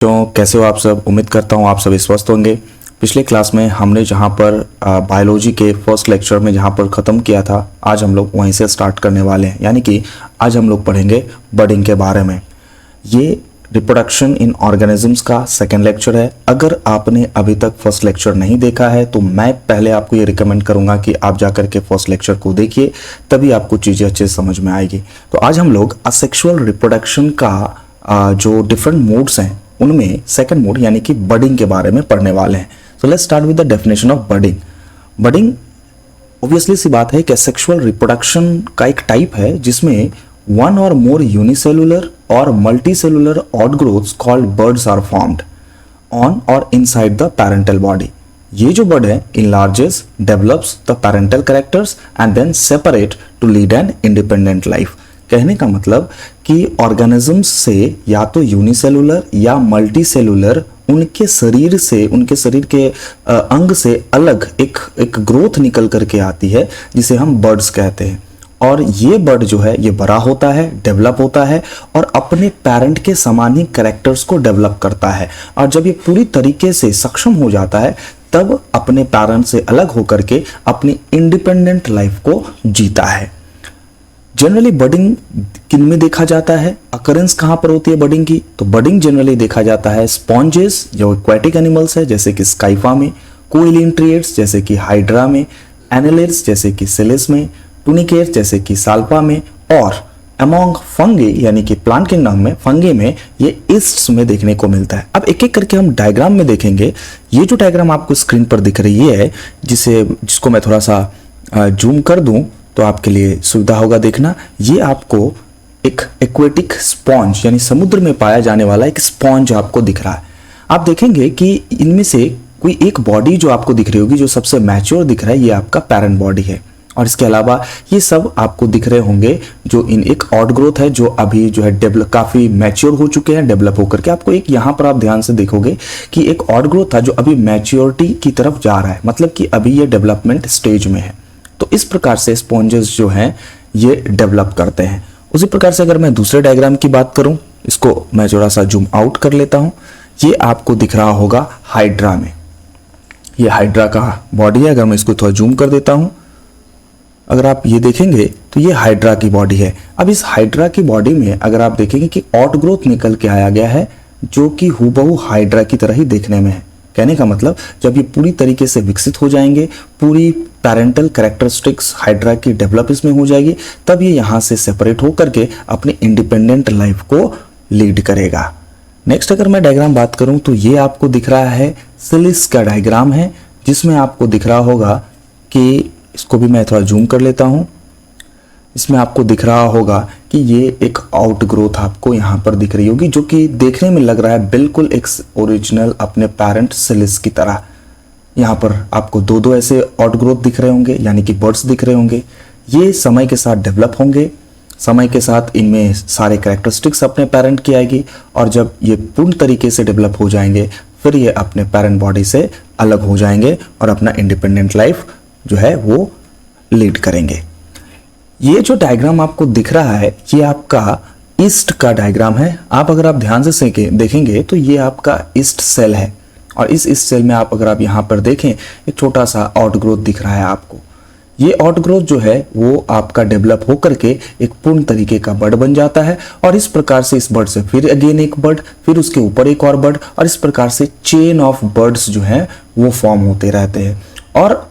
तो कैसे हो आप सब। उम्मीद करता हूँ आप सभी स्वस्थ होंगे। पिछले क्लास में हमने जहाँ पर बायोलॉजी के फर्स्ट लेक्चर में जहाँ पर ख़त्म किया था, आज हम लोग वहीं से स्टार्ट करने वाले हैं। यानी कि आज हम लोग पढ़ेंगे बडिंग के बारे में। ये रिप्रोडक्शन इन ऑर्गेनिजम्स का सेकेंड लेक्चर है। अगर आपने अभी तक फर्स्ट लेक्चर नहीं देखा है तो मैं पहले आपको ये रिकमेंड करूँगा कि आप जाकर के फर्स्ट लेक्चर को देखिए, तभी आपको चीज़ें अच्छे से समझ में आएगी। तो आज हम लोग असेक्सुअल रिप्रोडक्शन का जो डिफरेंट मोड्स हैं उनमें सेकंड मोड यानी कि बडिंग के बारे में पढ़ने वाले हैं। So let's start with the definition of budding. Budding obviously सी बात है कि सेक्सुअल रिप्रोडक्शन का एक टाइप है जिसमें वन और मोर यूनिसेलुलर और multicellular outgrowths called buds are formed on और इनसाइड द पैरेंटल बॉडी। ये जो बर्ड है enlarges, develops the parental characters and then separate to lead an independent life. कहने का मतलब कि ऑर्गेनिजम्स से या तो यूनिसेलुलर या मल्टीसेलुलर उनके शरीर से, उनके शरीर के अंग से अलग एक ग्रोथ निकल करके आती है जिसे हम बर्ड्स कहते हैं। और ये बर्ड जो है ये बड़ा होता है, डेवलप होता है और अपने पेरेंट के समान ही कैरेक्टर्स को डेवलप करता है। और जब ये पूरी तरीके से सक्षम हो जाता है तब अपने पेरेंट से अलग होकर के अपनी इंडिपेंडेंट लाइफ को जीता है। जनरली बडिंग किन में देखा जाता है, अकरेंस कहां पर होती है बडिंग की? तो बडिंग जनरली देखा जाता है स्पॉन्जेस जो एक्वेटिक एनिमल्स है जैसे कि स्काइफा में, कोइलिन्ट्रिएट्स जैसे कि हाइड्रा में, एनेलिड्स जैसे कि सिलिस में, टूनिकेट्स जैसे कि साल्पा में, और अमोंग फंगी यानी कि प्लांट किंगडम में फंगी में ये ईस्ट्स में देखने को मिलता है। अब एक एक करके हम डायग्राम में देखेंगे। ये जो डायग्राम आपको स्क्रीन पर दिख रही है जिसको मैं थोड़ा सा जूम कर दूं तो आपके लिए सुविधा होगा देखना। ये आपको एक एक्वेटिक स्पॉन्ज यानी समुद्र में पाया जाने वाला एक स्पॉन्ज आपको दिख रहा है। आप देखेंगे कि इनमें से कोई एक बॉडी जो आपको दिख रही होगी, जो सबसे मैच्योर दिख रहा है, ये आपका पैरेंट बॉडी है। और इसके अलावा ये सब आपको दिख रहे होंगे जो इन एक आउटग्रोथ है जो अभी जो है डेवलप काफी मैच्योर हो चुके हैं, डेवलप होकर के। आपको एक यहाँ पर आप ध्यान से देखोगे कि एक आउटग्रोथ था जो अभी मैच्योरिटी की तरफ जा रहा है, मतलब कि अभी ये डेवलपमेंट स्टेज में है। तो इस प्रकार से स्पॉन्जेस जो हैं ये डेवलप करते हैं। उसी प्रकार से अगर मैं दूसरे डायग्राम की बात करूं, इसको मैं थोड़ा सा जूम आउट कर लेता हूं। ये आपको दिख रहा होगा हाइड्रा में। ये हाइड्रा का बॉडी है। अगर मैं इसको थोड़ा जूम कर देता हूं, अगर आप ये देखेंगे तो ये हाइड्रा की बॉडी है। अब इस हाइड्रा की बॉडी में अगर आप देखेंगे कि आउटग्रोथ निकल के आया गया है जो कि हूबहू हाइड्रा की तरह ही देखने में है। कहने का मतलब जब ये पूरी तरीके से विकसित हो जाएंगे, पूरी पैरेंटल कैरेक्टरिस्टिक्स हाइड्रा की डेवलप इसमें हो जाएगी, तब ये यहाँ से सेपरेट होकर के अपनी इंडिपेंडेंट लाइफ को लीड करेगा। नेक्स्ट अगर मैं डायग्राम बात करूं तो ये आपको दिख रहा है सिलिस का डायग्राम है, जिसमें आपको दिख रहा होगा कि इसको भी मैं थोड़ा जूम कर लेता हूं। इसमें आपको दिख रहा होगा कि ये एक आउटग्रोथ आपको यहाँ पर दिख रही होगी जो कि देखने में लग रहा है बिल्कुल एक ओरिजिनल अपने पेरेंट सिलिस की तरह। यहाँ पर आपको दो दो ऐसे आउटग्रोथ दिख रहे होंगे यानी कि बर्ड्स दिख रहे होंगे। ये समय के साथ डेवलप होंगे, समय के साथ इनमें सारे कैरेक्टरिस्टिक्स अपने पेरेंट की आएगी और जब ये पूर्ण तरीके से डेवलप हो जाएंगे फिर ये अपने पेरेंट बॉडी से अलग हो जाएंगे और अपना इंडिपेंडेंट लाइफ जो है वो लीड करेंगे। ये जो डायग्राम आपको दिख रहा है ये आपका ईस्ट का डायग्राम है। अगर आप ध्यान से देखेंगे तो ये आपका ईस्ट सेल है और इस सेल में अगर आप यहाँ पर देखें एक छोटा सा आउटग्रोथ दिख रहा है आपको। ये आउटग्रोथ जो है वो आपका डेवलप होकर के एक पूर्ण तरीके का बर्ड बन जाता है और इस प्रकार से इस बर्ड से फिर अगेन एक बर्ड, फिर उसके ऊपर एक और बर्ड, और इस प्रकार से चेन ऑफ बर्ड्स जो हैं वो फॉर्म होते रहते हैं। और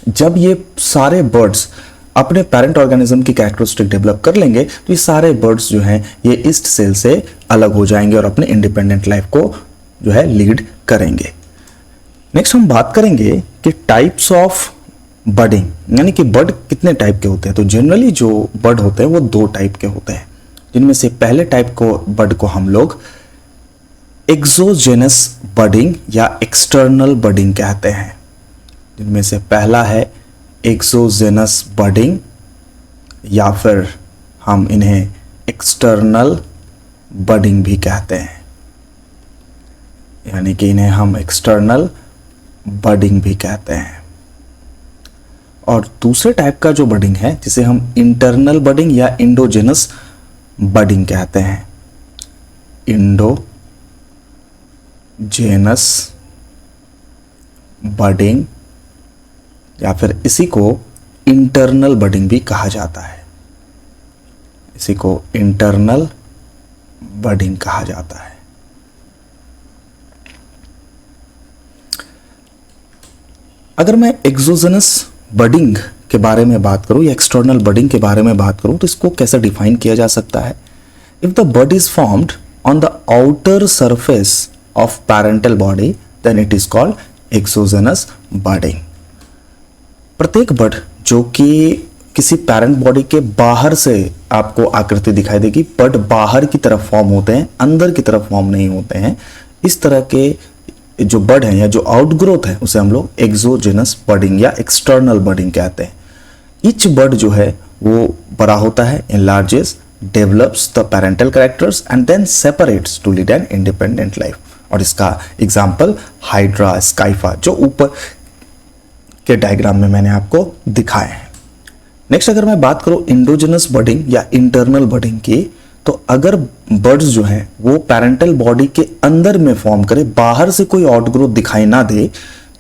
जब ये सारे बर्ड्स अपने पेरेंट ऑर्गेनिज्म की कैरेक्टरिस्टिक डेवलप कर लेंगे तो ये सारे बर्ड्स जो हैं ये ईस्ट सेल से अलग हो जाएंगे और अपने इंडिपेंडेंट लाइफ को जो है लीड करेंगे। नेक्स्ट हम बात करेंगे कि टाइप्स ऑफ बर्डिंग, यानी कि बर्ड कितने टाइप के होते हैं। तो जनरली जो बर्ड होते हैं वो दो टाइप के होते हैं, जिनमें से पहले टाइप को बर्ड को हम लोग एक्सोजेनस बर्डिंग या एक्सटर्नल बर्डिंग कहते हैं। जिनमें से पहला है एक्सोजेनस बर्डिंग या फिर हम इन्हें एक्सटर्नल बर्डिंग भी कहते हैं, यानी कि इन्हें हम एक्सटर्नल बर्डिंग भी कहते हैं। और दूसरे टाइप का जो बर्डिंग है जिसे हम इंटरनल बर्डिंग या इंडोजेनस बर्डिंग कहते हैं। इंडोजेनस जेनस बडिंग या फिर इसी को इंटरनल बडिंग भी कहा जाता है। इसी को इंटरनल बडिंग कहा जाता है। अगर मैं एक्सोजेनस बडिंग के बारे में बात करूं या एक्सटर्नल बडिंग के बारे में बात करूं तो इसको कैसे डिफाइन किया जा सकता है? If the bud is formed on the outer surface of parental body then it is called exogenous budding. प्रत्येक बड जो कि किसी पैरेंट बॉडी के बाहर से आपको आकृति दिखाई देगी, बड बाहर की तरफ फॉर्म होते हैं, अंदर की तरफ फॉर्म नहीं होते हैं। इस तरह के जो बड है या जो आउटग्रोथ है उसे हम लोग एक्सोजेनस बडिंग या एक्सटर्नल बडिंग कहते हैं। ईच बड जो है वो बड़ा होता है, enlarges, develops the parental characters and then separates to lead an independent life। और इसका एग्जाम्पल हाइड्रा, स्काइफा जो ऊपर के डायग्राम में मैंने आपको दिखाए हैं। नेक्स्ट अगर मैं बात करूं इंडोजेनस बडिंग या इंटरनल बडिंग की, तो अगर बर्ड्स जो है वो पैरेंटल बॉडी के अंदर में फॉर्म करे, बाहर से कोई आउटग्रोथ दिखाई ना दे,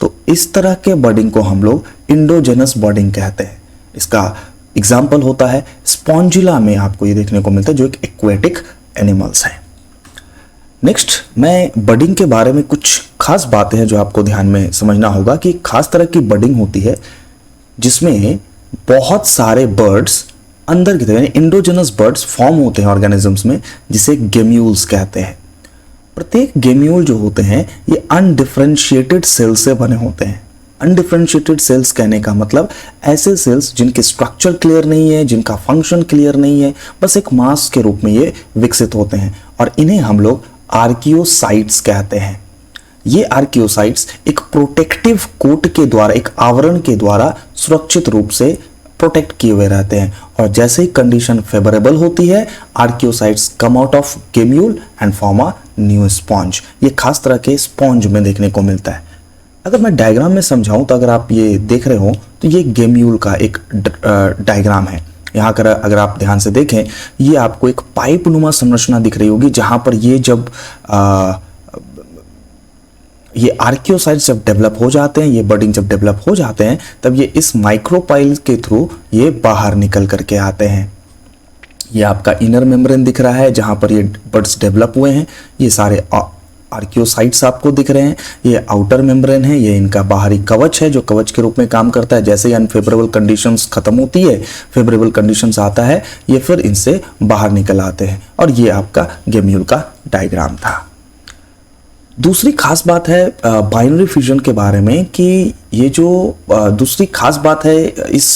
तो इस तरह के बडिंग को हम लोग इंडोजेनस बडिंग कहते हैं। इसका एग्जाम्पल होता है स्पॉन्जिला में आपको ये देखने को मिलता है जो एक एक्वेटिक एनिमल्स है। नेक्स्ट मैं बडिंग के बारे में कुछ खास बातें हैं जो आपको ध्यान में समझना होगा कि खास तरह की बडिंग होती है जिसमें बहुत सारे बर्ड्स अंदर की तरफ यानी इंडोजेनस बर्ड्स फॉर्म होते हैं ऑर्गेनिजम्स में, जिसे गेम्यूल्स कहते हैं। प्रत्येक गेम्यूल जो होते हैं ये अनडिफरेंशिएटेड सेल से बने होते हैं। अनडिफरेंशिएटेड सेल्स कहने का मतलब ऐसे सेल्स जिनके स्ट्रक्चर क्लियर नहीं है, जिनका फंक्शन क्लियर नहीं है, बस एक मास के रूप में ये विकसित होते हैं और इन्हें हम लोग आर्कियोसाइट्स कहते हैं। ये आर्कियोसाइट्स एक प्रोटेक्टिव कोट के द्वारा, एक आवरण के द्वारा सुरक्षित रूप से प्रोटेक्ट किए हुए रहते हैं और जैसे ही कंडीशन फेवरेबल होती है archaeocytes come out of gemmule and form a new sponge. ये खास तरह के स्पॉन्ज में देखने को मिलता है। अगर मैं डायग्राम में समझाऊं तो अगर आप ये देख रहे हो तो ये गेम्यूल का एक डायग्राम है। यहाँ अगर आप ध्यान से देखें ये आपको एक पाइप नुमा संरचना दिख रही होगी जहां पर ये जब ये आर्कियोसाइट्स जब डेवलप हो जाते हैं, ये बडिंग जब डेवलप हो जाते हैं तब ये इस माइक्रोपाइल के थ्रू ये बाहर निकल करके आते हैं। ये आपका इनर मेम्ब्रेन दिख रहा है जहां पर ये बड्स डेवलप हुए हैं। ये सारे आर्कियोसाइट्स आपको दिख रहे हैं। ये आउटर मेम्ब्रेन है, ये इनका बाहरी कवच है जो कवच के रूप में काम करता है। जैसे ही अनफेवरेबल कंडीशंस खत्म होती है, फेवरेबल कंडीशंस आता है, ये फिर इनसे बाहर निकल आते हैं। और ये आपका गेम्यूल का डायग्राम था। दूसरी खास बात है बाइनरी फ्यूजन के बारे में कि ये जो दूसरी खास बात है इस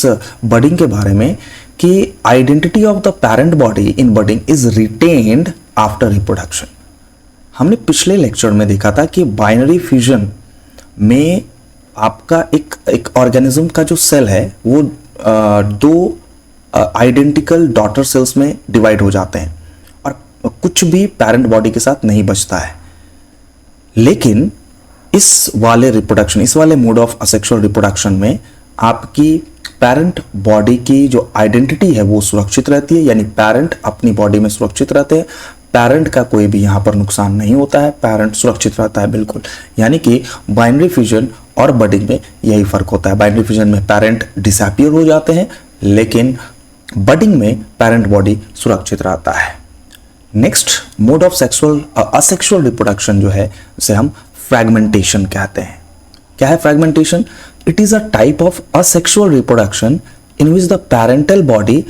बडिंग के बारे में कि identity of the parent body in budding is retained after reproduction. हमने पिछले लेक्चर में देखा था कि बाइनरी फ्यूजन में आपका एक ऑर्गेनिज्म का जो सेल है वो दो आइडेंटिकल डॉटर सेल्स में डिवाइड हो जाते हैं और कुछ भी पेरेंट बॉडी के साथ नहीं बचता है। लेकिन इस वाले मोड ऑफ असेक्सुअल रिप्रोडक्शन में आपकी पेरेंट बॉडी की जो आइडेंटिटी है वो सुरक्षित रहती है, यानी पेरेंट अपनी बॉडी में सुरक्षित रहते हैं। पेरेंट का कोई भी यहां पर नुकसान नहीं होता है, पेरेंट सुरक्षित रहता है बिल्कुल। यानी कि बाइनरी फ्यूजन और बडिंग में यही फर्क होता है। बाइनरी फ्यूजन में पेरेंट डिसअपीयर हो जाते हैं लेकिन बडिंग में पेरेंट बॉडी सुरक्षित रहता है। Next mode of asexual reproduction जो है उसे हम फ्रैगमेंटेशन कहते हैं। क्या है fragmentation? It is a type of asexual reproduction in which the parental body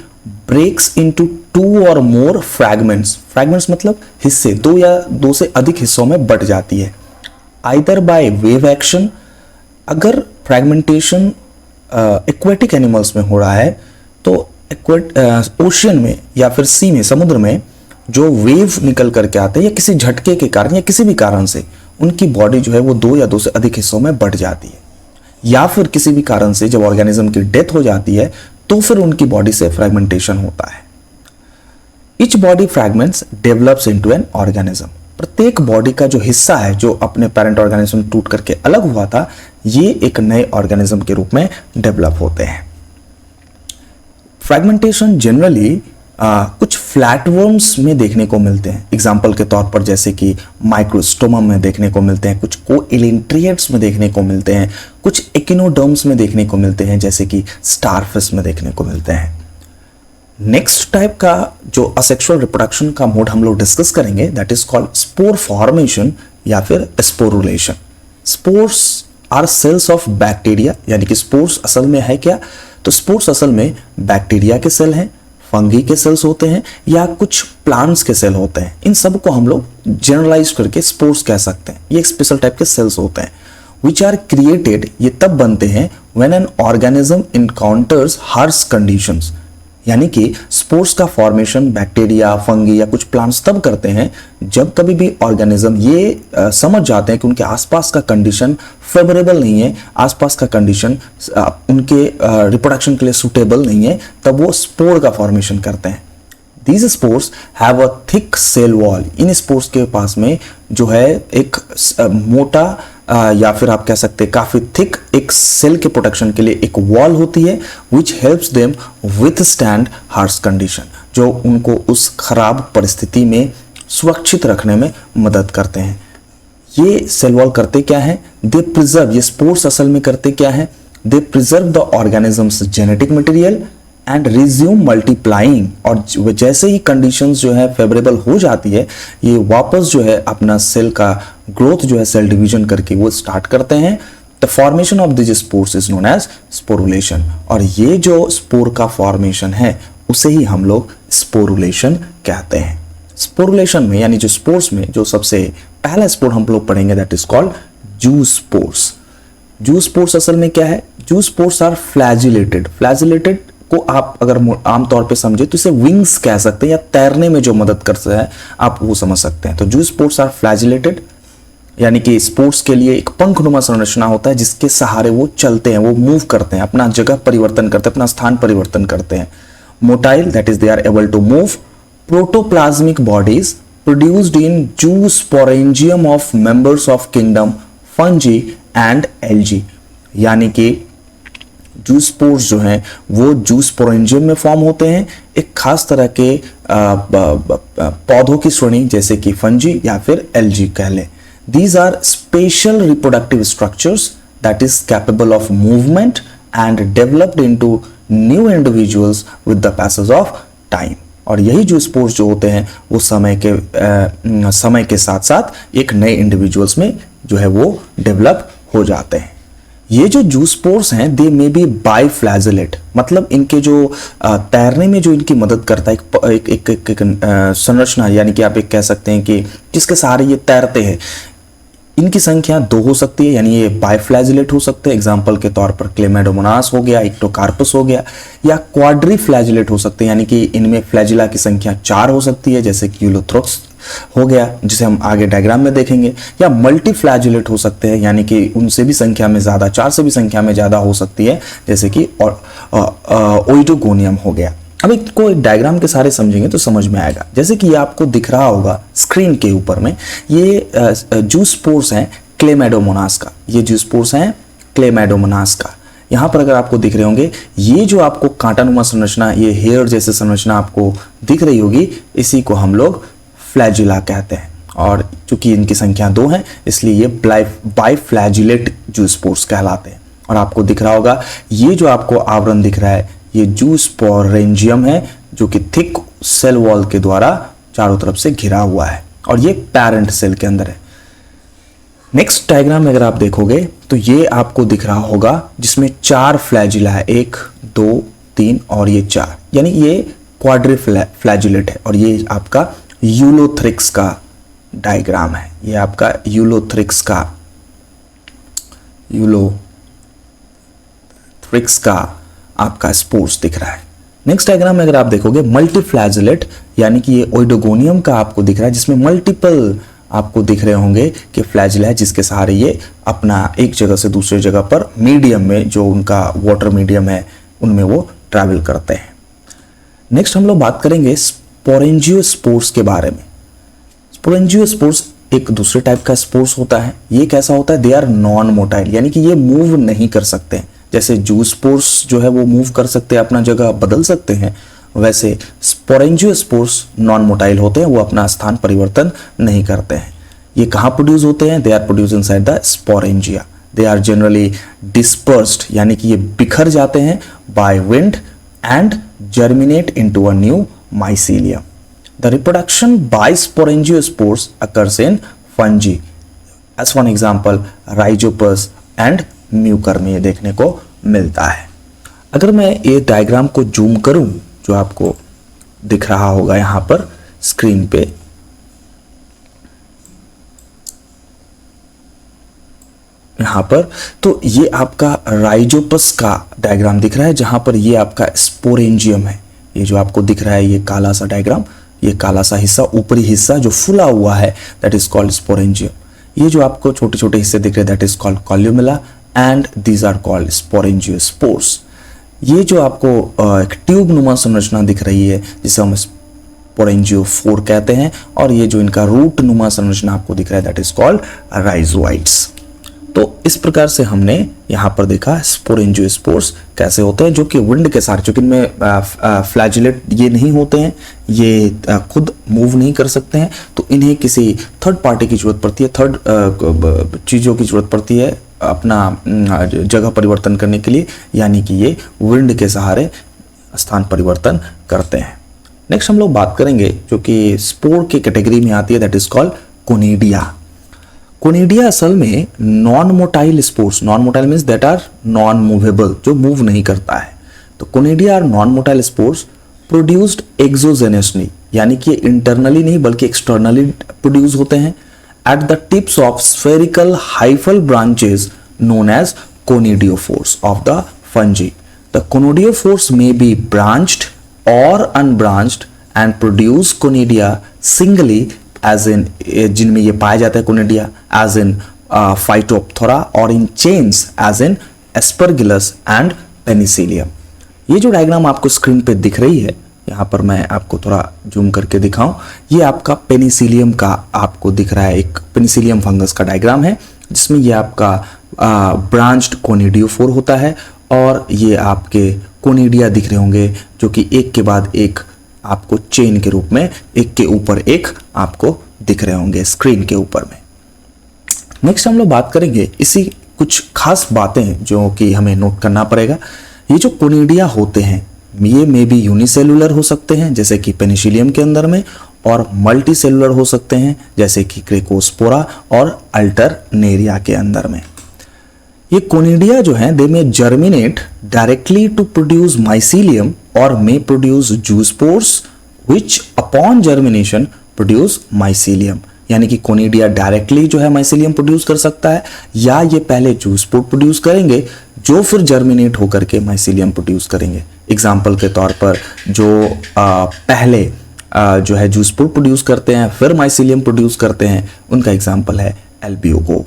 breaks into 2 और मोर फ्रैगमेंट्स। फ्रैगमेंट्स मतलब हिस्से, 2 या 2 से अधिक हिस्सों में बट जाती है। आइदर बाय वेव एक्शन, अगर फ्रैगमेंटेशन एक्वेटिक एनिमल्स में हो रहा है तो ओशियन में या फिर सी में, समुद्र में जो वेव निकल करके आते हैं या किसी झटके के कारण या किसी भी कारण से उनकी बॉडी जो है वो 2 या 2 से अधिक हिस्सों में बट जाती है, या फिर किसी भी कारण से जब ऑर्गेनिज्म की डेथ हो जाती है तो फिर उनकी बॉडी से फ्रैगमेंटेशन होता है। Each body fragments develops into an organism. प्रत्येक बॉडी का जो हिस्सा है जो अपने पेरेंट ऑर्गेनिज्म टूट करके अलग हुआ था, ये एक नए ऑर्गेनिज्म के रूप में डेवलप होते हैं। फ्रैगमेंटेशन जनरली कुछ फ्लैटवर्म्स में देखने को मिलते हैं, एग्जाम्पल के तौर पर जैसे कि माइक्रोस्टोमा में देखने को मिलते हैं, कुछ कोइलेंट्रिएट्स में देखने को मिलते हैं, कुछ एकिनोडर्म्स में देखने को मिलते हैं, जैसे कि स्टारफिश में देखने को मिलते हैं। नेक्स्ट टाइप का जो असेक्सुअल रिप्रोडक्शन का मोड हम लोग डिस्कस करेंगे, that is called spore formation या फिर sporulation. Spores are cells of bacteria, यानी कि स्पोर्स असल में है क्या, तो स्पोर्स असल में बैक्टीरिया के सेल हैं, फंगी के सेल्स होते हैं या कुछ प्लांट्स के सेल होते हैं। इन सब को हम लोग जनरलाइज करके स्पोर्स कह सकते हैं। ये एक स्पेशल टाइप के सेल्स होते हैं विच आर क्रिएटेड, ये तब बनते हैं when an organism encounters harsh conditions, यानी कि स्पोर्स का फॉर्मेशन बैक्टीरिया, फंगी या कुछ प्लांट्स तब करते हैं जब कभी भी ऑर्गेनिज्म ये समझ जाते हैं कि उनके आसपास का कंडीशन फेवरेबल नहीं है, आसपास का कंडीशन उनके रिप्रोडक्शन के लिए सूटेबल नहीं है, तब वो स्पोर का फॉर्मेशन करते हैं। These spores have a thick cell wall. In spores के पास में जो है एक मोटा या फिर आप कह सकते हैं काफी थिक एक सेल के प्रोटेक्शन के लिए एक वॉल होती है which helps them withstand harsh condition, जो उनको उस खराब परिस्थिति में सुरक्षित रखने में मदद करते हैं। ये सेल वॉल करते क्या है, दे प्रिजर्व, ये स्पोर्स असल में करते क्या है, they preserve the organism's genetic material and resume multiplying, और जैसे ही कंडीशंस जो है फेवरेबल हो जाती है, ये वापस जो है अपना सेल का ग्रोथ जो है सेल डिवीजन करके वो स्टार्ट करते हैं। The formation of this spores is known as sporulation, और ये जो स्पोर का फॉर्मेशन है उसे ही हम लोग स्पोरुलेशन कहते हैं। स्पोरुलेशन में यानी जो स्पोर्स में जो सबसे पहला स्पोर हम लोग पढ़ेंगे that is called zoospores. Zoospores असल में क्या है, जूस्पोर्स आर फ्लैजिलेटेड। फ्लैजिलेटेड को आप अगर आमतौर पे समझे तो इसे विंग्स कह सकते हैं, या तैरने में जो मदद करता है आप वो समझ सकते हैं। तो जूस्पोर्स आर फ्लैजिलेटेड, यानी कि स्पोर्स के लिए एक पंखनुमा संरचना होता है जिसके सहारे वो चलते हैं, वो मूव करते हैं, अपना जगह परिवर्तन करते हैं, अपना स्थान परिवर्तन करते हैं। Motile, that is they are able to move. Protoplasmic bodies produced in zoosporangium of members of kingdom fungi and algae, यानी कि जूस्पोर्स जो हैं वो जूस्पोरेंजियम में फॉर्म होते हैं, एक खास तरह के पौधों की श्रेणी जैसे कि फंजी या फिर एल्गी कह लें। These are special reproductive structures that is capable of movement and developed into new individuals with the passage of time. और यही जूस्पोर्स जो होते हैं वो समय के साथ साथ एक नए इंडिविजुअल्स में जो है वो डेवलप हो जाते हैं। ये जो जूस्पोर्स हैं दे मे बी बाइफ्लैजिलेट, मतलब इनके जो तैरने में जो इनकी मदद करता है एक संरचना, यानी कि आप एक कह सकते हैं कि जिसके सहारे ये तैरते हैं, इनकी संख्या 2 हो सकती है, यानी ये बाइफ्लैजिलेट हो सकते हैं। एग्जाम्पल के तौर पर क्लेमेडोमोनास हो गया, इक्टोकार्पस हो गया, या क्वाड्रीफ्लैजिलेट हो सकते हैं, यानी कि इनमें फ्लैजिला की संख्या 4 हो सकती है, जैसे कि यूलोथ्रोक्स हो गया जिसे हम आगे डायग्राम में देखेंगे, या मल्टीफ्लैजिलेट हो सकते हैं, यानी कि उनसे भी संख्या में ज्यादा, 4 से भी संख्या में ज्यादा हो सकती है, जैसे कि ओइडोगोनियम हो गया। अब इसको एक डायग्राम के सारे समझेंगे तो समझ में आएगा। जैसे कि ये आपको दिख रहा होगा स्क्रीन के ऊपर में, ये जूस्पोर्स हैं क्लेमेडोमोनास का, ये जूस्पोर्स हैं क्लेमेडोमोनास का। यहाँ पर अगर आपको दिख रहे होंगे, ये जो आपको कांटानुमा संरचना, ये हेयर जैसे संरचना आपको दिख रही होगी, इसी को हम लोग फ्लैजिला कहते हैं। और चूंकि इनकी संख्या 2 है इसलिए ये बाइफ्लैजिलेट जूस्पोर्स कहलाते हैं। और आपको दिख रहा होगा ये जो आपको आवरण दिख रहा है ये जूस्पोरेंजियम है, जो कि थिक सेल वॉल के द्वारा चारों तरफ से घिरा हुआ है, और ये पेरेंट सेल के अंदर है। नेक्स्ट डायग्राम में अगर आप देखोगे तो ये आपको दिख रहा होगा जिसमें 4 फ्लैजिला है, 1 2 3 और ये 4, यानी ये क्वाड्रीफ्लैजिलेट है। और ये आपका यूलोथ्रिक्स का डायग्राम है, ये आपका यूलोथ्रिक्स का आपका स्पोर्स दिख रहा है। नेक्स्ट डायग्राम में अगर आप देखोगे मल्टीफ्लैजिलेट, यानी कि ये ओइडोगोनियम का आपको दिख रहा है, जिसमें मल्टीपल आपको दिख रहे होंगे कि फ्लैजिला है, जिसके सहारे ये अपना एक जगह से दूसरी जगह पर मीडियम में, जो उनका वाटर मीडियम है, उनमें वो ट्रैवल करते हैं। नेक्स्ट हम लोग बात करेंगे स्पोरेंजियोस्पोर्स के बारे में। स्पोरेंजियोस्पोर्स एक दूसरे टाइप का स्पोर्स होता है। ये कैसा होता है, दे आर नॉन मोटाइल, यानी कि ये मूव नहीं कर सकते हैं। जैसे जूस्पोर्स जो है वो मूव कर सकते हैं, अपना जगह बदल सकते हैं, वैसे स्पोरेंजियोस्पोर्स नॉन मोटाइल होते हैं, वो अपना स्थान परिवर्तन नहीं करते हैं। ये कहाँ प्रोड्यूस होते हैं? They are produce inside the sporangia. They are generally dispersed, यानी कि ये बिखर जाते हैं by wind and germinate into a new mycelium. The reproduction by sporangiospores occurs in fungi, as for example rhizopus and mucor देखने को मिलता है। अगर मैं ये डायग्राम को जूम करूं, जो आपको दिख रहा होगा यहां पर स्क्रीन पे, यहां पर, तो ये आपका राइजोपस का डायग्राम दिख रहा है, जहां पर ये आपका स्पोरेंजियम है। ये जो आपको दिख रहा है ये काला सा डायग्राम, ये काला सा हिस्सा, ऊपरी हिस्सा जो फुला हुआ है, दैट इज कॉल्ड स्पोरेंजियम। ये जो आपको छोटे छोटे हिस्से दिख रहे हैं, that is called columella and these are called sporangiospores. ये जो आपको एक ट्यूब नुमा संरचना दिख रही है, जिसे हम स्पोरेंजियोफोर कहते हैं, और ये जो इनका रूट नुमा संरचना आपको दिख रहा है, दैट इज कॉल्ड राइजोइड्स। तो इस प्रकार से हमने यहाँ पर देखा स्पोरेंजियोस्पोर्स कैसे होते हैं, जो कि विंड के साथ, चूंकि इनमें फ्लैजिलेट ये नहीं होते हैं, ये खुद मूव नहीं कर सकते हैं, तो इन्हें किसी थर्ड पार्टी की जरूरत पड़ती है, थर्ड चीज़ों की जरूरत पड़ती है अपना जगह परिवर्तन करने के लिए, यानी कि ये विंड के सहारे स्थान परिवर्तन करते हैं। नेक्स्ट हम लोग बात करेंगे जो कि स्पोर की कैटेगरी में आती है, that is called conidia. Conidia असल में non motile spores, non motile means that are non movable, जो मूव नहीं करता है। तो conidia are non motile spores produced exogenously, यानी कि इंटरनली नहीं बल्कि एक्सटर्नली प्रोड्यूस होते हैं at the tips of spherical hyphal branches known as conidiophores of the fungi. The conidiophores may be branched और unbranched and produce conidia singly, as in, जिनमें ये पाया जाता है कोनिडिया, एज इन फाइटोप्थोरा, और in chains as in Aspergillus and Penicillium. ये जो diagram आपको स्क्रीन पे दिख रही है, यहाँ पर मैं आपको थोड़ा जूम करके दिखाऊं, ये आपका पेनिसिलियम का आपको दिख रहा है, एक पेनिसिलियम फंगस का डायग्राम है, जिसमें ये आपका ब्रांच्ड कोनिडियोफोर होता है, और ये आपके कोनिडिया दिख रहे होंगे, जो कि एक के बाद एक आपको चेन के रूप में एक के ऊपर एक आपको दिख रहे होंगे स्क्रीन के ऊपर में। नेक्स्ट हम लोग बात करेंगे इसी कुछ खास बातें जो कि हमें नोट करना पड़ेगा। ये जो कोनिडिया होते हैं, ये मे बी यूनिसेलुलर हो सकते हैं जैसे कि पेनिसिलियम के अंदर में, और मल्टी सेलुलर हो सकते हैं जैसे कि क्रेकोस्पोरा और अल्टरनेरिया के अंदर में। ये कोनिडिया जो है, they may germinate directly to produce mycelium और may produce zoospores which upon germination produce mycelium, यानी कि कोनिडिया डायरेक्टली जो है माइसीलियम प्रोड्यूस कर सकता है, या ये पहले जूस्पोर प्रोड्यूस करेंगे जो फिर जर्मिनेट होकर के माइसीलियम प्रोड्यूस करेंगे। एग्जाम्पल के तौर पर जो पहले जो है जूस्पोर प्रोड्यूस करते हैं फिर माइसीलियम प्रोड्यूस करते हैं, उनका एग्जाम्पल है albugo.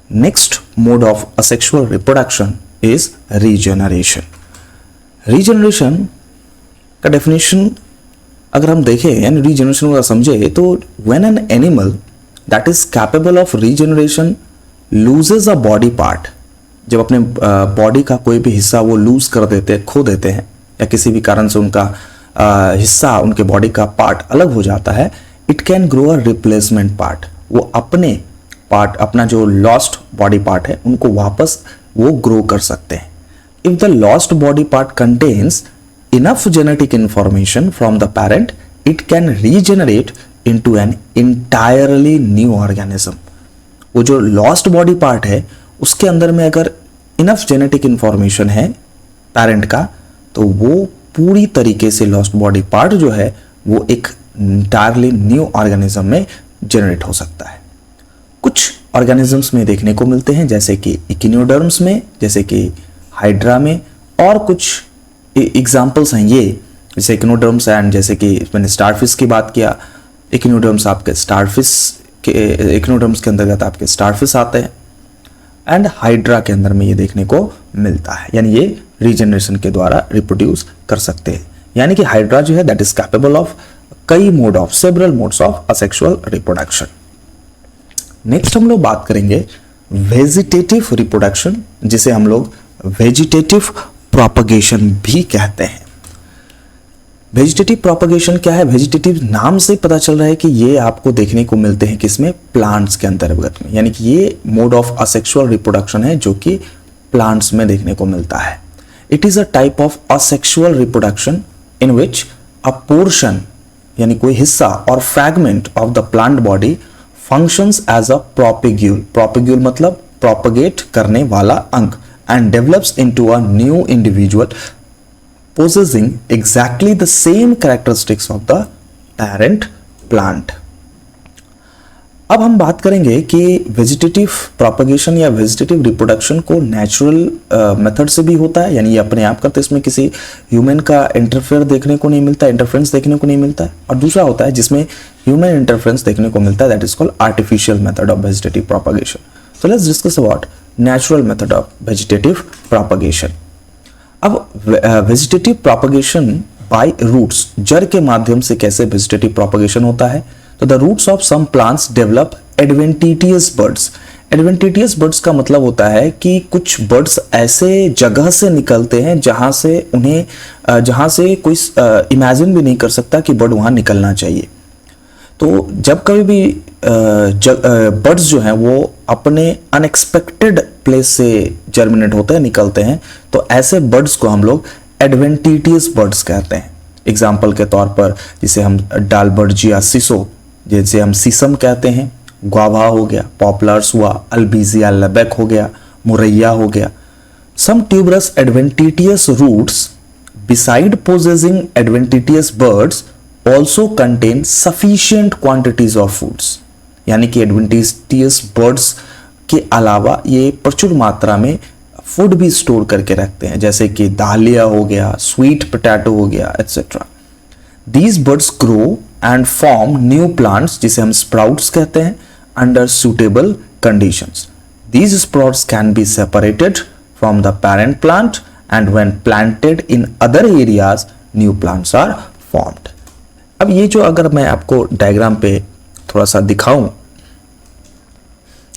Next mode of asexual reproduction is regeneration. Regeneration का डेफिनेशन अगर हम देखें यानी रीजनरेशन का समझे, तो when an animal that is capable of regeneration loses a body part, जब अपने बॉडी का कोई भी हिस्सा वो लूज कर देते हैं, खो देते हैं, या किसी भी कारण से उनका हिस्सा, उनके बॉडी का पार्ट अलग हो जाता है, it can grow a replacement part. वो अपने पार्ट, अपना जो लॉस्ट बॉडी पार्ट है, उनको वापस वो ग्रो कर सकते हैं। If the lost body part contains enough genetic information from the parent, it can regenerate into an entirely new organism. वो जो लॉस्ट बॉडी पार्ट है उसके अंदर में अगर इनफ जेनेटिक इंफॉर्मेशन है पेरेंट का, तो वो पूरी तरीके से लॉस्ट बॉडी पार्ट जो है वो एक इंटायरली न्यू ऑर्गेनिज्म में जनरेट हो सकता है। कुछ ऑर्गेनिजम्स में देखने को मिलते हैं जैसे कि इकिनोडर्म्स में, जैसे कि हाइड्रा में, और कुछ एग्जाम्पल्स हैं ये, जैसे इकिनोडर्म्स एंड जैसे कि मैंने स्टारफिश की बात किया, इकिनोडर्म्स आपके स्टारफिश के, इकिनोडर्म्स के अंतर्गत आपके स्टारफिश आते हैं, एंड हाइड्रा के अंदर में ये देखने को मिलता है, यानी ये रीजनरेशन के द्वारा रिप्रोड्यूस कर सकते हैं। यानी कि हाइड्रा जो है दैट इज कैपेबल ऑफ कई mode of several modes of asexual reproduction. Next हम लोग बात करेंगे वेजिटेटिव वेजिटेटिव प्रोपगेशन क्या है? वेजिटेटिव नाम से पता चल रहा है कि ये आपको देखने को मिलते हैं किसमें? प्लांट्स के अंतर्गत में, यानी कि ये मोड ऑफ असेक्सुअल रिप्रोडक्शन है जो कि प्लांट्स में देखने को मिलता है। It is a type of asexual reproduction in which a portion यानी कोई हिस्सा और fragment of the plant body functions as a propagule. Propagule मतलब प्रोपगेट करने वाला अंग, and develops into a new individual possessing exactly the same characteristics of the parent plant। अब हम बात करेंगे कि वेजिटेटिव प्रोपगेशन या वेजिटेटिव रिप्रोडक्शन को नेचुरल मेथड से भी होता है, यानी ये अपने आप करते हैं, इसमें किसी ह्यूमन का इंटरफेयर देखने को नहीं मिलता, इंटरफेरेंस देखने को नहीं मिलता है। और दूसरा होता है जिसमें ह्यूमन इंटरफेरेंस देखने को मिलता है, that is called artificial method of vegetative propagation. So let's discuss about natural method of vegetative propagation. अब वेजिटेटिव प्रोपगेशन बाय रूट्स, जड़ के माध्यम से कैसे वेजिटेटिव प्रोपगेशन होता है? तो the roots of some plants develop adventitious buds. Adventitious buds का मतलब होता है कि कुछ बर्ड्स ऐसे जगह से निकलते हैं जहां से कोई इमेजिन भी नहीं कर सकता कि बर्ड वहां निकलना चाहिए। तो जब कभी भी बर्ड्स जो हैं वो अपने अनएक्सपेक्टेड प्लेस से जर्मिनेट होते हैं, निकलते हैं, तो ऐसे बर्ड्स को हम लोग एडवेंटिटियस बर्ड्स कहते हैं। एग्जाम्पल के तौर पर जिसे हम डालबर्जिया सिसो, जैसे हम सीसम कहते हैं, ग्वावा हो गया, पॉपुलर्स हुआ, अल्बिजिया लबेक हो गया, मुरैया हो गया। Some tuberous adventitious roots beside possessing adventitious buds also contain sufficient quantities of foods, यानी कि एडवेंटिटियस बर्ड्स के अलावा ये प्रचुर मात्रा में फूड भी स्टोर करके रखते हैं, जैसे कि दालिया हो गया, स्वीट पोटैटो हो गया, etcetera. These buds grow and form new plants, जिसे हम स्प्राउट्स कहते हैं, under suitable conditions. These sprouts can be separated from the parent plant and when planted in other areas new plants are formed. अब ये जो अगर मैं आपको डायग्राम पे थोड़ा सा दिखाऊं,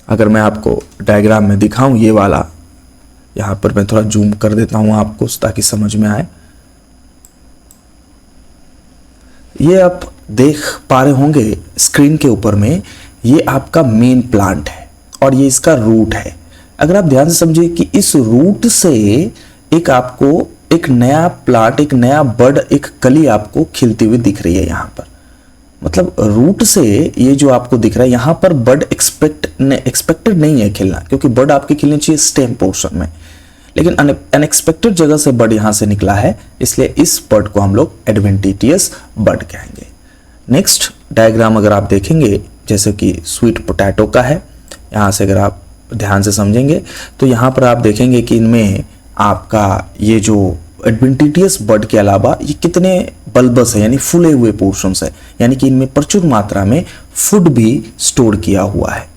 अगर मैं आपको डायग्राम में दिखाऊं ये वाला, यहां पर मैं थोड़ा जूम कर देता हूं आपको ताकि समझ में आए। ये आप देख पा रहे होंगे स्क्रीन के ऊपर में, ये आपका मेन प्लांट है और ये इसका रूट है। अगर आप ध्यान से समझिए कि इस रूट से एक नया प्लांट, एक नया बर्ड, एक कली आपको खिलती हुई दिख रही है यहाँ पर। मतलब रूट से ये जो आपको दिख रहा है यहाँ पर बर्ड एक्सपेक्टेड नहीं है खिलना, क्योंकि बर्ड आपके खिलनी चाहिए स्टेम पोर्शन में, लेकिन अनएक्सपेक्टेड जगह से बर्ड यहाँ से निकला है, इसलिए इस बर्ड को हम लोग एडवेंटिटियस बर्ड कहेंगे। नेक्स्ट डायग्राम अगर आप देखेंगे, जैसे कि स्वीट पोटैटो का है, यहाँ से अगर आप ध्यान से समझेंगे तो यहाँ पर आप देखेंगे कि इनमें आपका ये जो एडवेंटिटियस बर्ड के अलावा ये कितने बल्बस है, यानी फूले हुए पोर्शंस है, यानी कि इनमें प्रचुर मात्रा में फूड भी स्टोर किया हुआ है।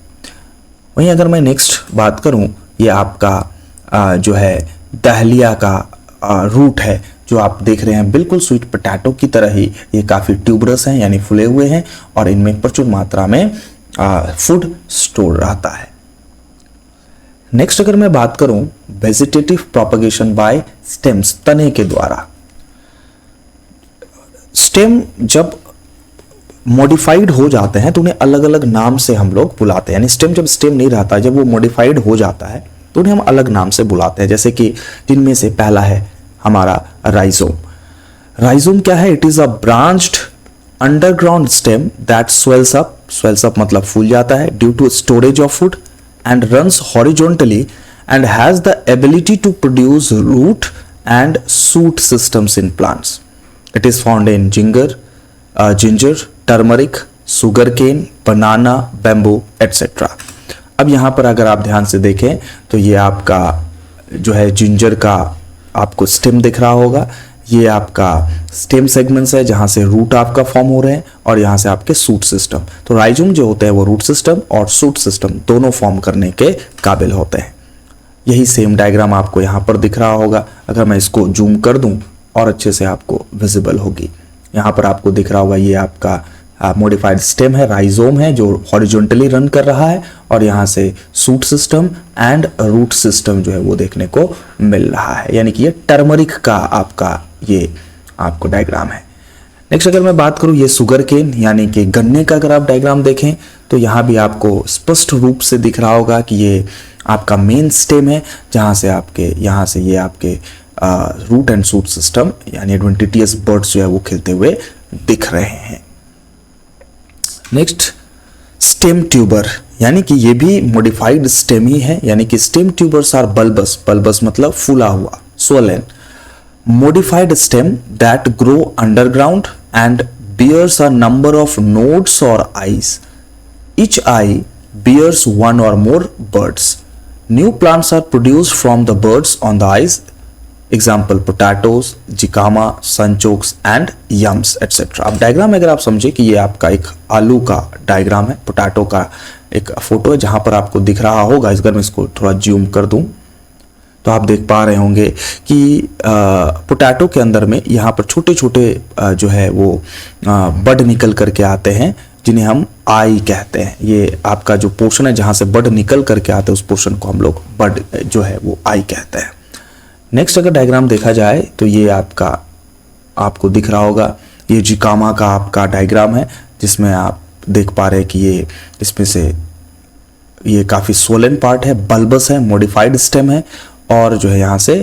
वहीं अगर मैं नेक्स्ट बात करूं, ये आपका जो है दहलिया का रूट है, जो आप देख रहे हैं बिल्कुल स्वीट पोटैटो की तरह ही ये काफ़ी ट्यूबरस हैं, यानी फूले हुए हैं, और इनमें प्रचुर मात्रा में फूड स्टोर रहता है। नेक्स्ट अगर मैं बात करूं वेजिटेटिव प्रोपगेशन बाय स्टेम्स, तने के द्वारा। स्टेम जब मॉडिफाइड हो जाते हैं तो उन्हें अलग अलग नाम से हम लोग बुलाते हैं, यानी स्टेम जब स्टेम नहीं रहता, जब वो मॉडिफाइड हो जाता है तो उन्हें हम अलग नाम से बुलाते हैं, जैसे कि जिनमें से पहला है हमारा राइजोम। राइजोम क्या है? It is a branched underground stem that swells up मतलब फूल जाता है, due to storage of food, and runs horizontally and has the ability to produce root and shoot systems in plants. It is found in ginger, turmeric, sugarcane, banana, bamboo, etc. अब यहाँ पर अगर आप ध्यान से देखें तो ये आपका जो है जिंजर का आपको स्टेम दिख रहा होगा, ये आपका स्टेम सेगमेंट्स है जहां से रूट आपका फॉर्म हो रहे हैं, और यहां से आपके सूट सिस्टम। तो राइजोम जो होते हैं वो रूट सिस्टम और सूट सिस्टम दोनों फॉर्म करने के काबिल होते हैं। यही सेम डायग्राम आपको यहां पर दिख रहा होगा। अगर मैं इसको जूम कर दूं और अच्छे से आपको विजिबल होगी, यहां पर आपको दिख रहा होगा ये आपका मॉडिफाइड स्टेम है, राइजोम है जो हॉरिजॉन्टली रन कर रहा है, और यहाँ से shoot system and root system जो है वो देखने को मिल रहा है, यानी कि ये टर्मरिक का आपका ये आपको डायग्राम है। नेक्स्ट अगर मैं बात करूँ ये शुगर केन यानी कि गन्ने का अगर आप डायग्राम देखें तो यहाँ भी आपको स्पष्ट रूप से दिख रहा होगा कि ये आपका मेन स्टेम है, जहाँ से आपके यहाँ से ये आपके रूट एंड शूट सिस्टम यानी एडवेंटिटियस बर्ड्स जो है वो खिलते हुए दिख रहे हैं। नेक्स्ट स्टेम ट्यूबर यानी कि ये भी मॉडिफाइड स्टेम ही है, यानी कि stem tubers are bulbous, bulbous मतलब फूला हुआ, swollen modified stem that grow underground and bears a number of nodes or eyes. Each eye bears one or more buds. New plants are produced from the buds on the eyes. Example potatoes, jicama, sunchokes and yams etc. अब diagram अगर आप समझे कि ये आपका एक आलू का डायग्राम है, पोटैटो का एक फोटो है, जहां पर आपको दिख रहा होगा, इस अगर मैं इसको थोड़ा जूम कर दूं तो आप देख पा रहे होंगे कि पोटैटो के अंदर में यहाँ पर छोटे छोटे जो है वो बड निकल करके आते हैं, जिन्हें हम आई कहते हैं। ये आपका जो पोर्शन है जहाँ से बड निकल करके आते हैं उस पोर्शन को हम लोग बड जो है वो आई कहते हैं। नेक्स्ट अगर डायग्राम देखा जाए तो ये आपको दिख रहा होगा, ये जिकामा का आपका डायग्राम है, जिसमें आप देख पा रहे हैं कि ये इसमें से ये काफ़ी सोलन पार्ट है, बल्बस है, मॉडिफाइड स्टेम है और जो है यहाँ से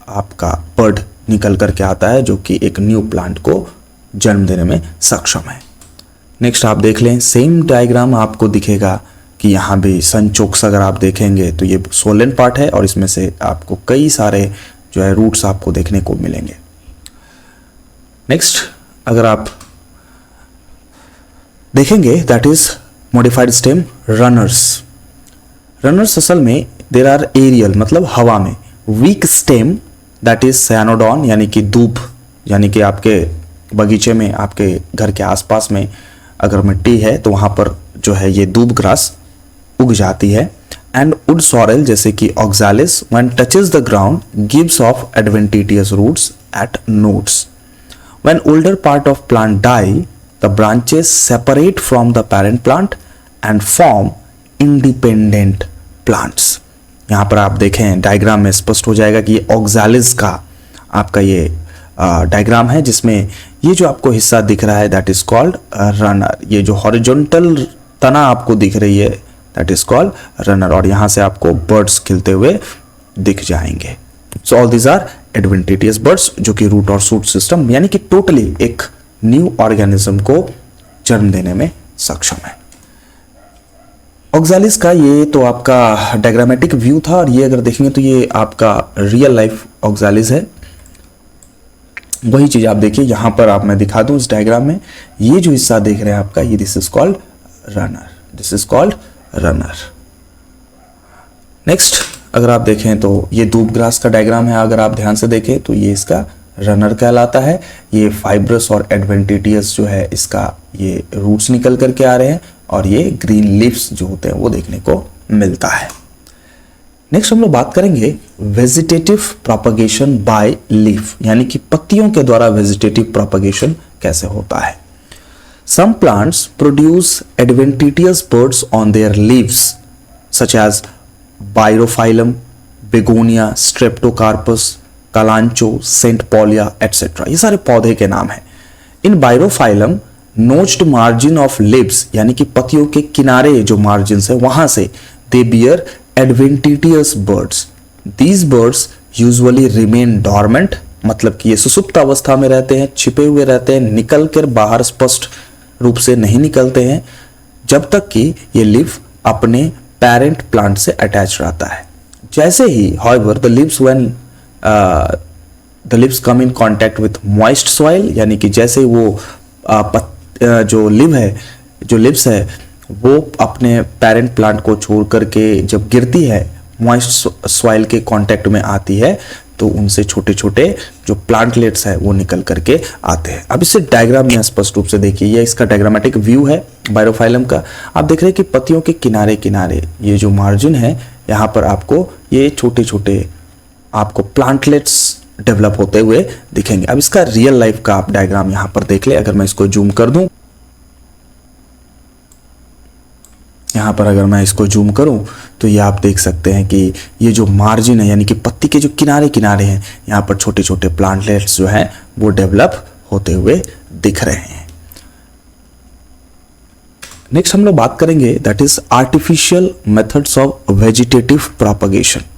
आपका बर्ड निकल करके आता है जो कि एक न्यू प्लांट को जन्म देने में सक्षम है। नेक्स्ट आप देख लें, सेम डायग्राम आपको दिखेगा कि यहाँ भी सनचोक्स अगर आप देखेंगे तो ये सोलन पार्ट है और इसमें से आपको कई सारे जो है रूट्स आपको देखने को मिलेंगे। नेक्स्ट अगर आप देखेंगे that is modified stem runners. Runners असल में देर आर एरियल मतलब हवा में, वीक स्टेम दैट इज सैनोडॉन यानी कि दूब, यानी कि आपके बगीचे में आपके घर के आसपास में अगर मिट्टी है तो वहाँ पर जो है ये दूब ग्रास उग जाती है। एंड वुड सॉरेल जैसे कि Oxalis when touches the ground gives off adventitious roots at nodes. When older part of plant die the branches separate from the parent plant and form independent plants. यहाँ पर आप देखें diagram में स्पष्ट हो जाएगा कि ये ऑक्सालिस का आपका ये डायग्राम है, जिसमें ये जो आपको हिस्सा दिख रहा है दैट इज कॉल्ड रनर। ये जो हॉरिजॉन्टल तना आपको दिख रही है दैट इज कॉल्ड रनर, और यहाँ से आपको बर्ड्स खिलते हुए दिख जाएंगे। So all these are adventitious buds जो कि रूट और शूट सिस्टम यानी कि टोटली एक न्यू ऑर्गेनिज्म को जन्म देने में सक्षम है। ऑक्सालिस का ये तो आपका डायग्रामेटिक व्यू था, और ये अगर देखेंगे तो ये आपका रियल लाइफ ऑक्सालिस है। वही चीज आप देखिए यहाँ पर आप मैं दिखा दूं इस डायग्राम में, ये जो हिस्सा देख रहे हैं आपका ये this is called runner, this is called runner. Next अगर आप देखें तो ये दूब ग्रास का डायग्राम है, अगर आप ध्यान से देखें तो ये इसका रनर कहलाता है। ये फाइब्रस और एडवेंटिटियस जो है इसका ये रूट्स निकल करके आ रहे हैं और ये ग्रीन लीव्स जो होते हैं वो देखने को मिलता है। नेक्स्ट हम लोग बात करेंगे वेजिटेटिव प्रोपगेशन बाय लीफ, यानी कि पत्तियों के द्वारा वेजिटेटिव प्रोपगेशन कैसे होता है। Some plants produce adventitious buds on their leaves such as bryophyllum, begonia, streptocarpus, kalanchoe, saintpaulia etcetera, ये सारे पौधे के नाम हैं। In bryophyllum notched margin of leaves यानी कि पत्तियों के किनारे जो मार्जिन है वहां से दे beer adventitious birds. These birds usually remain dormant, मतलब कि ये सुसुप्त अवस्था में रहते हैं, छिपे हुए रहते हैं, निकल कर बाहर स्पष्ट रूप से नहीं निकलते हैं जब तक कि ये लीफ अपने पेरेंट प्लांट से अटैच रहता है। जैसे ही however the leaves when the leaves come in contact with moist soil, यानी कि जैसे वो जो लिव्स है वो अपने पेरेंट प्लांट को छोड़ करके जब गिरती है मॉइस्ट सॉइल के कांटेक्ट में आती है तो उनसे छोटे छोटे जो प्लांटलेट्स है वो निकल करके आते हैं। अब इसे डायग्राम में स्पष्ट रूप से देखिए, ये इसका डायग्रामेटिक व्यू है बायरोफाइलम का। आप देख रहे हैं कि पत्तियों के किनारे किनारे ये जो मार्जिन है यहाँ पर आपको ये छोटे छोटे आपको प्लांटलेट्स डेवलप होते हुए दिखेंगे। अब इसका रियल लाइफ का आप डायग्राम यहां पर देख ले, अगर मैं इसको जूम कर दूं, यहां पर अगर मैं इसको जूम करूं तो ये आप देख सकते हैं कि ये जो मार्जिन है यानी कि पत्ती के जो किनारे किनारे हैं यहाँ पर छोटे छोटे प्लांटलेट्स जो हैं वो डेवलप होते हुए दिख रहे हैं। नेक्स्ट हम लोग बात करेंगे that is artificial methods of vegetative propagation.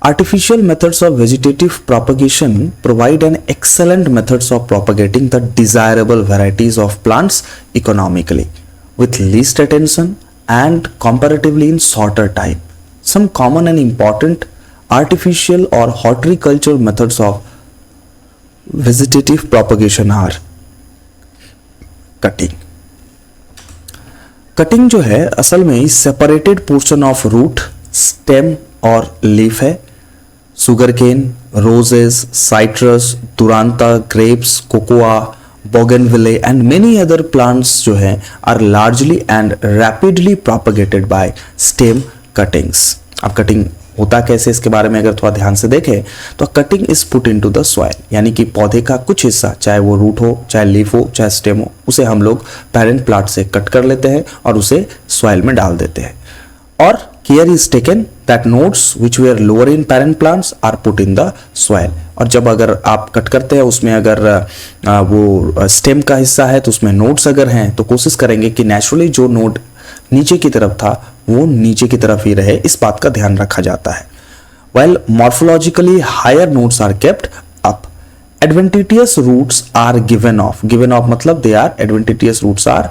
Artificial methods of vegetative propagation provide an excellent methods of propagating the desirable varieties of plants economically with least attention and comparatively in shorter time. Some common and important artificial or horticultural methods of vegetative propagation are cutting. Cutting जो है असल में separated portion of root, stem और leaf है। Sugar cane, roses, citrus, duranta, grapes, cocoa, bougainvillea and many other plants जो है are largely and rapidly propagated by stem cuttings. अब cutting होता कैसे इसके बारे में अगर थोड़ा ध्यान से देखें तो cutting is put into the soil, यानी कि पौधे का कुछ हिस्सा, चाहे वो रूट हो, चाहे लीफ हो, चाहे स्टेम हो, उसे हम लोग पेरेंट प्लांट से कट कर लेते हैं और उसे सॉइल में डाल देते हैं। और care is taken that nodes which were lower in parent plants are put in the soil. और जब अगर आप कट करते हैं उसमें अगर वो स्टेम का हिस्सा है तो उसमें नोड्स अगर हैं तो कोशिश करेंगे कि नेचुरली जो नोड नीचे की तरफ था वो नीचे की तरफ ही रहे, इस बात का ध्यान रखा जाता है। While morphologically higher nodes are kept up, adventitious roots are given off मतलब they are adventitious roots are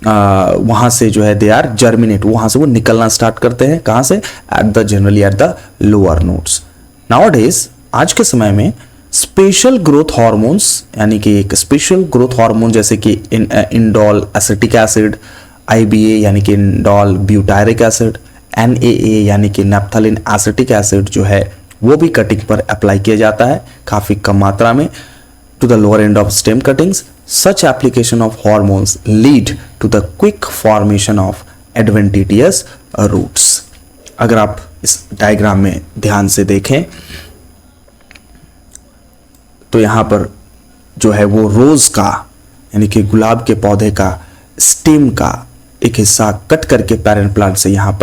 वहां से जो है दे आर जर्मिनेट, वहां से वो निकलना स्टार्ट करते हैं। कहां से? Generally at the lower nodes. Nowadays आज के समय में स्पेशल ग्रोथ हार्मोन्स, यानी कि एक स्पेशल ग्रोथ हार्मोन जैसे कि इंडोल एसिटिक एसिड, IBA यानी कि इंडोल ब्यूटायरिक एसिड, NAA यानी कि नैप्थलीन एसिटिक एसिड जो है वो भी कटिंग पर अप्लाई किया जाता है काफी कम मात्रा में to the lower end of stem cuttings. Such application of hormones lead to the quick formation of adventitious roots. अगर आप इस डायग्राम में ध्यान से देखें तो यहां पर जो है वो रोज का यानी कि गुलाब के पौधे का स्टेम का एक हिस्सा कट करके पेरेंट प्लांट से यहाँ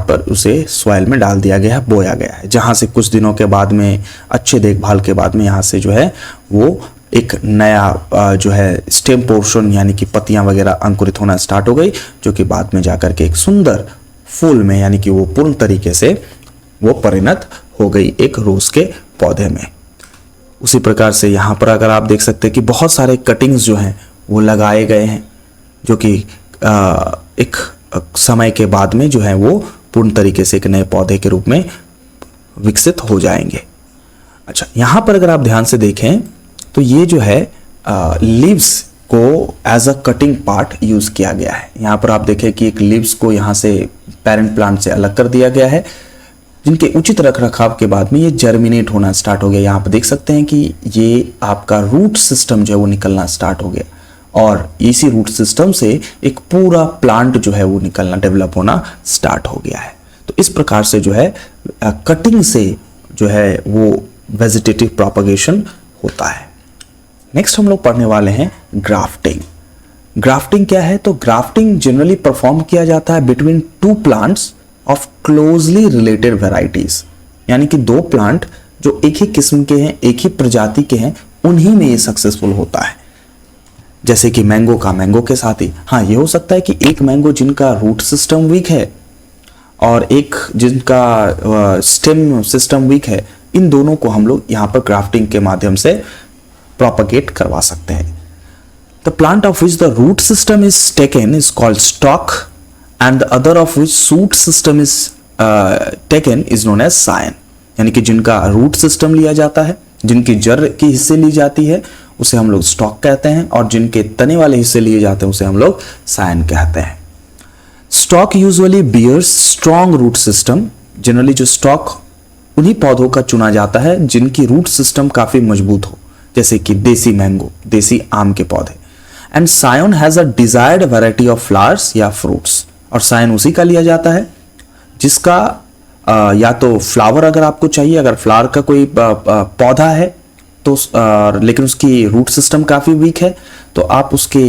पर उसे सॉइल में डाल दिया गया है, बोया गया है, जहां से कुछ दिनों के बाद में अच्छे देखभाल के बाद में यहाँ से जो है वो एक नया जो है स्टेम पोर्शन यानी कि पत्तियां वगैरह अंकुरित होना स्टार्ट हो गई, जो कि बाद में जाकर के एक सुंदर फूल में यानी कि वो पूर्ण तरीके से वो परिणत हो गई एक रोज के पौधे में। उसी प्रकार से यहाँ पर अगर आप देख सकते हैं कि बहुत सारे कटिंग्स जो हैं वो लगाए गए हैं, जो कि एक समय के बाद में जो है वो पूर्ण तरीके से एक नए पौधे के रूप में विकसित हो जाएंगे। अच्छा, यहाँ पर अगर आप ध्यान से देखें तो ये जो है लीव्स को as a cutting part use किया गया है। यहाँ पर आप देखें कि एक लीव्स को यहाँ से पेरेंट प्लांट से अलग कर दिया गया है, जिनके उचित रखरखाव के बाद में ये जर्मिनेट होना स्टार्ट हो गया। यहाँ पर देख सकते हैं कि ये आपका रूट सिस्टम जो है वो निकलना स्टार्ट हो गया और इसी रूट सिस्टम से एक पूरा प्लांट जो है वो निकलना डेवलप होना स्टार्ट हो गया है। तो इस प्रकार से जो है कटिंग से जो है वो वेजिटेटिव प्रोपगेशन होता है। नेक्स्ट हम लोग पढ़ने वाले हैं ग्राफ्टिंग। ग्राफ्टिंग क्या है? तो ग्राफ्टिंग जनरली परफॉर्म किया जाता है between two plants of closely related varieties, यानी कि दो प्लांट जो एक ही किस्म के हैं, एक ही प्रजाति के हैं, उन्हीं में ये सक्सेसफुल होता है। जैसे कि मैंगो का मैंगो के साथ ही, हाँ ये हो सकता है कि एक मैंगो जिनका रूट सिस्टम वीक है और एक जिनका स्टेम सिस्टम वीक है, इन दोनों को हम लोग यहाँ पर ग्राफ्टिंग के माध्यम से प्रोपगेट करवा सकते हैं। The plant of which the root system is taken is called stock and the other of which shoot system is taken is known as scion, यानी कि जिनका रूट सिस्टम लिया जाता है, जिनकी जड़ की हिस्से ली जाती है उसे हम लोग स्टॉक कहते हैं, और जिनके तने वाले हिस्से लिए जाते हैं उसे हम लोग सायन कहते हैं। Stock usually bears strong root system. Generally जो स्टॉक उन्हीं पौधों का चुना जाता है जिनकी रूट सिस्टम काफी मजबूत हो, जैसे कि देसी मैंगो, देसी आम के पौधे। And scion has a desired variety of flowers या फ्रूट्स, और सायन उसी का लिया जाता है जिसका या तो फ्लावर अगर आपको चाहिए, अगर फ्लावर का कोई पौधा है तो लेकिन उसकी रूट सिस्टम काफी वीक है तो आप उसके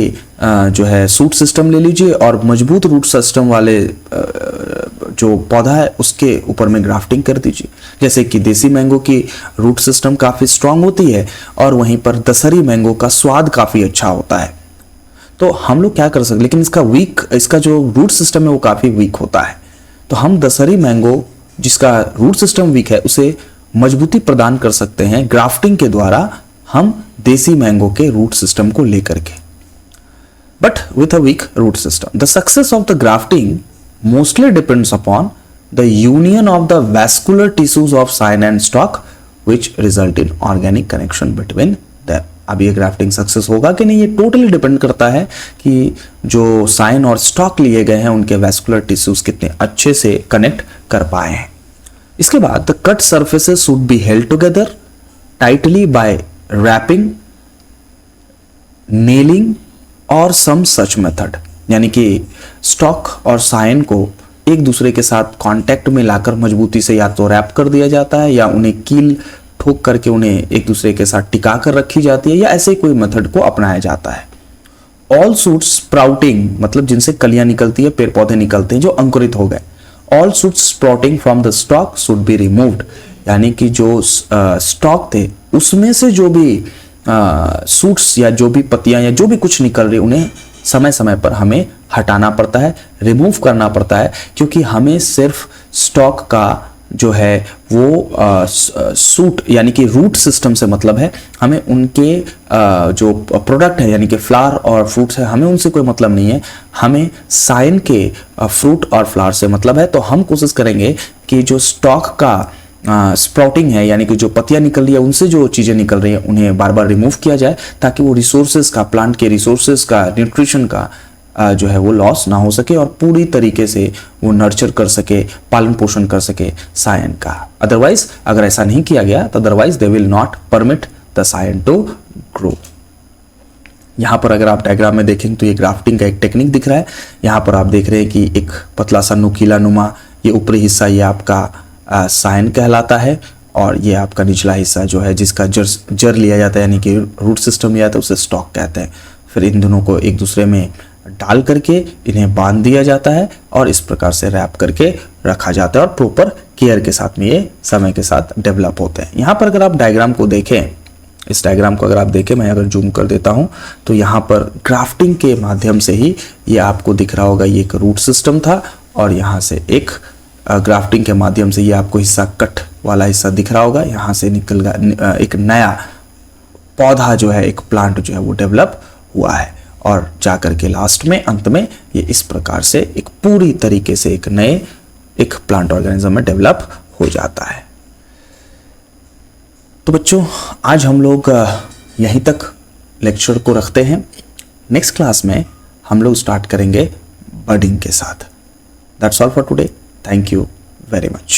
जो है सूट सिस्टम ले लीजिए और मजबूत रूट सिस्टम वाले जो पौधा है उसके ऊपर में ग्राफ्टिंग कर दीजिए, जैसे कि देसी मैंगो की रूट सिस्टम काफ़ी स्ट्रांग होती है और वहीं पर दशहरी मैंगो का स्वाद काफ़ी अच्छा होता है। तो हम लोग क्या कर सकते, लेकिन इसका जो रूट सिस्टम है वो काफ़ी वीक होता है। तो हम दशहरी मैंगो जिसका रूट सिस्टम वीक है उसे मजबूती प्रदान कर सकते हैं ग्राफ्टिंग के द्वारा, हम देसी मैंगो के रूट सिस्टम को लेकर के। But with a weak root system the success of the grafting mostly depends upon the union of the vascular tissues of scion and stock which result in organic connection between the. अब ये grafting success होगा कि नहीं, ये totally depend करता है कि जो साइन और स्टॉक लिए गए हैं उनके वैस्कुलर टिश्यूज कितने अच्छे से कनेक्ट कर पाए हैं। इसके बाद the cut surfaces should be held together tightly by wrapping, nailing और सम सच मेथड, यानी कि स्टॉक और साइन को एक दूसरे के साथ कांटेक्ट में लाकर मजबूती से या तो रैप कर दिया जाता है या उन्हें कील ठोक करके उन्हें एक दूसरे के साथ टिका कर रखी जाती है, या ऐसे कोई मेथड को अपनाया जाता है। ऑल शूट्स स्प्राउटिंग, मतलब जिनसे कलियां निकलती है, पेड़ पौधे निकलते हैं जो अंकुरित हो गए। All shoots sprouting from the stock should be removed, यानी कि जो स्टॉक थे उसमें से जो भी सूट्स या जो भी पत्तियां या जो भी कुछ निकल रही उन्हें समय समय पर हमें हटाना पड़ता है, रिमूव करना पड़ता है, क्योंकि हमें सिर्फ स्टॉक का जो है वो सूट यानी कि रूट सिस्टम से मतलब है। हमें उनके जो प्रोडक्ट है यानी कि फ्लावर और फ्रूट्स है, हमें उनसे कोई मतलब नहीं है, हमें साइन के फ्रूट और फ्लावर से मतलब है। तो हम कोशिश करेंगे कि जो स्टॉक का स्प्राउटिंग है यानी कि जो पत्तियां निकल रही है उनसे जो चीज़ें निकल रही हैं उन्हें बार बार रिमूव किया जाए, ताकि वो रिसोर्सेज का, प्लांट के रिसोर्सेज का, न्यूट्रिशन का जो है वो लॉस ना हो सके और पूरी तरीके से वो नर्चर कर सके, पालन पोषण कर सके सायन का। अदरवाइज अगर ऐसा नहीं किया गया तो otherwise they will not permit the scion to grow. यहाँ पर अगर आप डायग्राम में देखें तो ये ग्राफ्टिंग का एक टेक्निक दिख रहा है। यहाँ पर आप देख रहे हैं कि एक पतला सा नुकीला नुमा ये ऊपरी हिस्सा ये आपका सायन कहलाता है, और ये आपका निचला हिस्सा जो है जिसका जड़ लिया जाता है यानी कि रूट सिस्टम लिया जाता है उसे स्टॉक कहते हैं। फिर इन दोनों को एक दूसरे में डाल करके इन्हें बांध दिया जाता है और इस प्रकार से रैप करके रखा जाता है और प्रॉपर केयर के साथ में ये समय के साथ डेवलप होते हैं। यहाँ पर अगर आप डायग्राम को देखें, इस डायग्राम को अगर आप देखें, मैं अगर जूम कर देता हूँ तो यहाँ पर ग्राफ्टिंग के माध्यम से ही ये आपको दिख रहा होगा, ये एक रूट सिस्टम था और यहाँ से एक ग्राफ्टिंग के माध्यम से ये आपको हिस्सा कट वाला हिस्सा दिख रहा होगा, यहाँ से निकल गया एक नया पौधा जो है, एक प्लांट जो है वो डेवलप हुआ है और जा करके लास्ट में अंत में ये इस प्रकार से एक पूरी तरीके से एक नए एक प्लांट ऑर्गेनिज्म में डेवलप हो जाता है। तो बच्चों आज हम लोग यहीं तक लेक्चर को रखते हैं। नेक्स्ट क्लास में हम लोग स्टार्ट करेंगे बर्डिंग के साथ। That's all for today. Thank you very much.